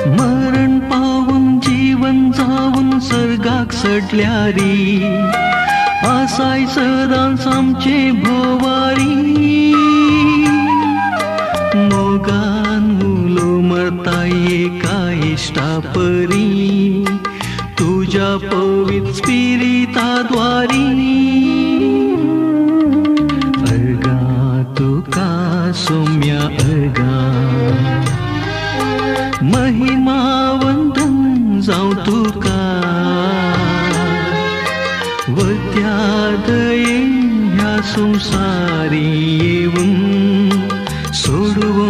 मरण पावून जीवन जाऊन स्वर्गाक सडल्यारी आसाय सदांच आमचे भोवारी मोगान उलो मरताय एका इश्टा परी तुझ्या पवित्र स्पिरिताद्वारी अर्गा तुका सौम्या अर्गा महिमावंतन जाऊ तुका वत्या दये ह्या संसारी येऊन सोडव